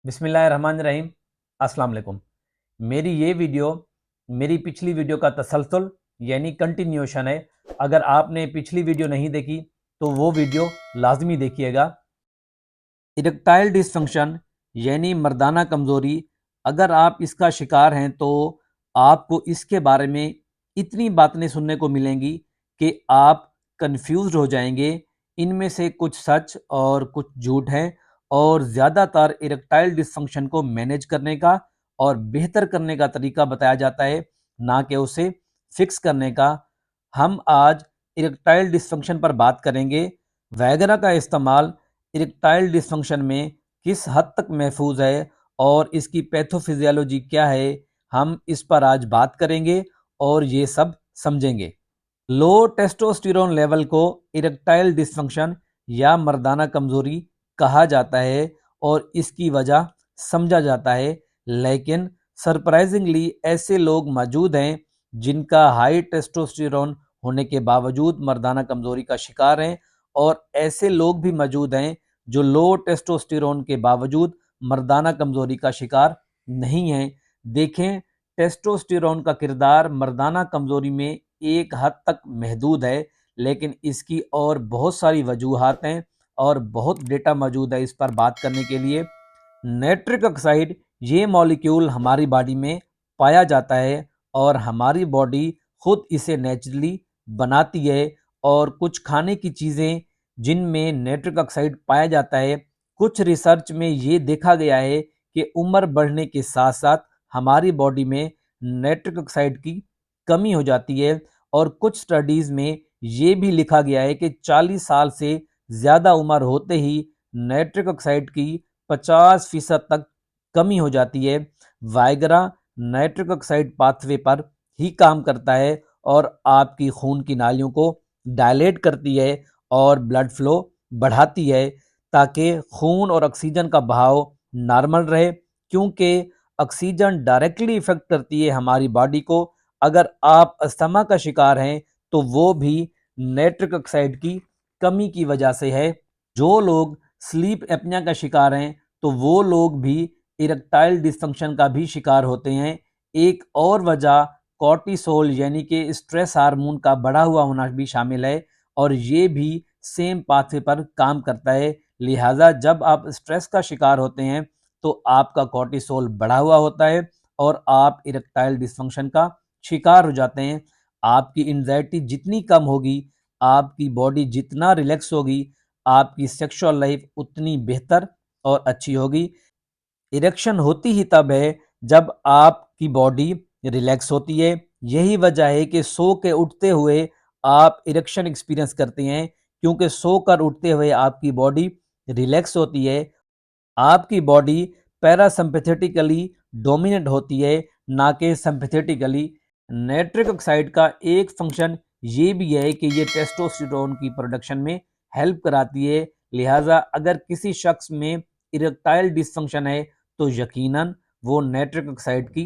बिस्मिल्लाहिर्रहमानिर्रहीम। अस्सलाम वालेकुम। मेरी ये वीडियो मेरी पिछली वीडियो का तसलसल यानी कंटिन्यूशन है। अगर आपने पिछली वीडियो नहीं देखी तो वो वीडियो लाजमी देखिएगा। इरेक्टाइल डिसफंक्शन यानी मर्दाना कमज़ोरी, अगर आप इसका शिकार हैं तो आपको इसके बारे में इतनी बातें सुनने को मिलेंगी कि आप कंफ्यूज हो जाएंगे। इनमें से कुछ सच और कुछ झूठ हैं, और ज़्यादातर इरेक्टाइल डिसफंक्शन को मैनेज करने का और बेहतर करने का तरीका बताया जाता है, ना कि उसे फिक्स करने का। हम आज इरेक्टाइल डिसफंक्शन पर बात करेंगे। वैगरा का इस्तेमाल इरेक्टाइल डिसफंक्शन में किस हद तक महफूज है और इसकी पैथोफिजियोलॉजी क्या है, हम इस पर आज बात करेंगे और ये सब समझेंगे। लो टेस्टोस्टेरोन लेवल को इरेक्टाइल डिसफंक्शन या मर्दाना कमजोरी कहा जाता है और इसकी वजह समझा जाता है, लेकिन सरप्राइजिंगली ऐसे लोग मौजूद हैं जिनका हाई टेस्टोस्टेरोन होने के बावजूद मर्दाना कमजोरी का शिकार हैं, और ऐसे लोग भी मौजूद हैं जो लो टेस्टोस्टेरोन के बावजूद मर्दाना कमजोरी का शिकार नहीं हैं। देखें, टेस्टोस्टेरोन का किरदार मर्दाना कमजोरी में एक हद तक महदूद है, लेकिन इसकी और बहुत सारी वजूहात हैं और बहुत डेटा मौजूद है इस पर बात करने के लिए। नाइट्रिक ऑक्साइड ये मॉलिक्यूल हमारी बॉडी में पाया जाता है और हमारी बॉडी खुद इसे नेचुरली बनाती है। और कुछ खाने की चीज़ें जिनमें नाइट्रिक ऑक्साइड पाया जाता है, कुछ रिसर्च में ये देखा गया है कि उम्र बढ़ने के साथ साथ हमारी बॉडी में नाइट्रिक ऑक्साइड की कमी हो जाती है। और कुछ स्टडीज़ में ये भी लिखा गया है कि 40 साल से ज़्यादा उम्र होते ही नाइट्रिक ऑक्साइड की 50% तक कमी हो जाती है। वाइग्रा नाइट्रिक ऑक्साइड पाथवे पर ही काम करता है और आपकी खून की नालियों को डायलेट करती है और ब्लड फ्लो बढ़ाती है, ताकि खून और ऑक्सीजन का बहाव नॉर्मल रहे, क्योंकि ऑक्सीजन डायरेक्टली इफेक्ट करती है हमारी बॉडी को। अगर आप अस्थमा का शिकार हैं तो वो भी नाइट्रिक ऑक्साइड की कमी की वजह से है। जो लोग स्लीप एपनिया का शिकार हैं तो वो लोग भी इरेक्टाइल डिसफंक्शन का भी शिकार होते हैं। एक और वजह कॉर्टिसोल यानी कि स्ट्रेस हार्मोन का बढ़ा हुआ होना भी शामिल है, और ये भी सेम पाथवे पर काम करता है। लिहाजा जब आप स्ट्रेस का शिकार होते हैं तो आपका कॉर्टिसोल बढ़ा हुआ होता है और आप इरेक्टाइल डिसफंक्शन का शिकार हो जाते हैं। आपकी एंजाइटी जितनी कम होगी, आपकी बॉडी जितना रिलैक्स होगी, आपकी सेक्सुअल लाइफ उतनी बेहतर और अच्छी होगी। इरेक्शन होती ही तब है जब आपकी बॉडी रिलैक्स होती है। यही वजह है कि सो के उठते हुए आप इरेक्शन एक्सपीरियंस करते हैं, क्योंकि सोकर उठते हुए आपकी बॉडी रिलैक्स होती है। आपकी बॉडी पैरासिम्पैथेटिकली डोमिनेट होती है, ना कि सिम्पैथेटिकली। नाइट्रिक ऑक्साइड का एक फंक्शन ये भी है कि ये टेस्टोस्टेरोन की प्रोडक्शन में हेल्प कराती है। लिहाजा अगर किसी शख्स में इरेक्टाइल डिसफंक्शन है तो यकीनन वो नाइट्रिक ऑक्साइड की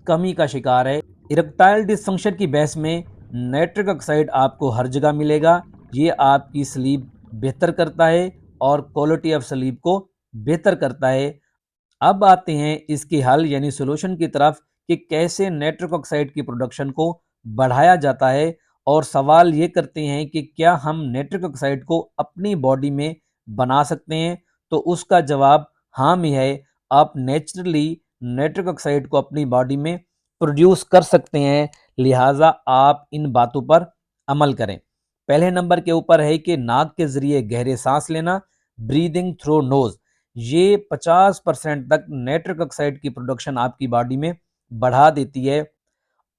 कमी का शिकार है। इरेक्टाइल डिसफंक्शन की बहस में नाइट्रिक ऑक्साइड आपको हर जगह मिलेगा। ये आपकी स्लीप बेहतर करता है और क्वालिटी ऑफ स्लीप को बेहतर करता है। अब आते हैं इसके हल यानी सॉल्यूशन की तरफ कि कैसे नाइट्रिक ऑक्साइड की प्रोडक्शन को बढ़ाया जाता है। और सवाल ये करते हैं कि क्या हम नाइट्रिक ऑक्साइड को अपनी बॉडी में बना सकते हैं, तो उसका जवाब हाँ में है। आप नेचुरली नाइट्रिक ऑक्साइड को अपनी बॉडी में प्रोड्यूस कर सकते हैं। लिहाजा आप इन बातों पर अमल करें। पहले नंबर के ऊपर है कि नाक के जरिए गहरे सांस लेना, ब्रीदिंग थ्रू नोज। ये 50% तक नाइट्रिक ऑक्साइड की प्रोडक्शन आपकी बॉडी में बढ़ा देती है।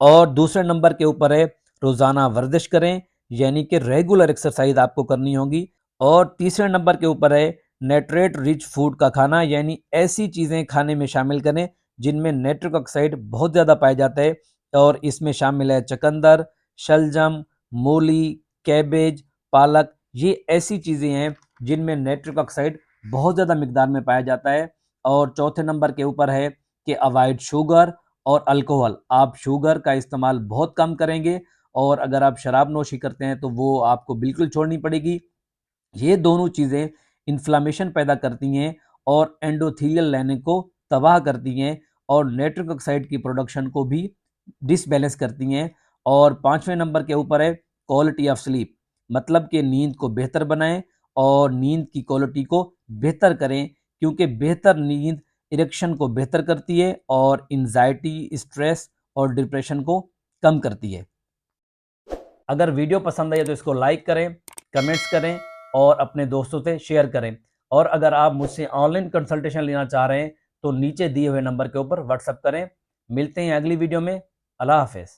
और दूसरे नंबर के ऊपर है रोज़ाना वर्जिश करें, यानी कि रेगुलर एक्सरसाइज आपको करनी होगी। और तीसरे नंबर के ऊपर है नाइट्रेट रिच फूड का खाना, यानी ऐसी चीज़ें खाने में शामिल करें जिनमें नाइट्रिक ऑक्साइड बहुत ज़्यादा पाया जाता है। और इसमें शामिल है चुकंदर, शलजम, मूली, कैबेज, पालक। ये ऐसी चीज़ें हैं जिनमें नाइट्रिक ऑक्साइड बहुत ज़्यादा मिकदार में पाया जाता है। और चौथे नंबर के ऊपर है कि अवॉइड शुगर और अल्कोहल। आप शुगर का इस्तेमाल बहुत कम करेंगे, और अगर आप शराब नोशी करते हैं तो वो आपको बिल्कुल छोड़नी पड़ेगी। ये दोनों चीज़ें इन्फ्लामेशन पैदा करती हैं और एंडोथेलियल लाइनिंग को तबाह करती हैं और नाइट्रिक ऑक्साइड की प्रोडक्शन को भी डिसबैलेंस करती हैं। और 5वें नंबर के ऊपर है क्वालिटी ऑफ स्लीप, मतलब कि नींद को बेहतर बनाएं और नींद की क्वालिटी को बेहतर करें, क्योंकि बेहतर नींद इरेक्शन को बेहतर करती है और एंजाइटी, स्ट्रेस और डिप्रेशन को कम करती है। अगर वीडियो पसंद आई तो इसको लाइक करें, कमेंट्स करें और अपने दोस्तों से शेयर करें। और अगर आप मुझसे ऑनलाइन कंसल्टेशन लेना चाह रहे हैं तो नीचे दिए हुए नंबर के ऊपर व्हाट्सएप करें। मिलते हैं अगली वीडियो में। अल्लाह हाफिज़।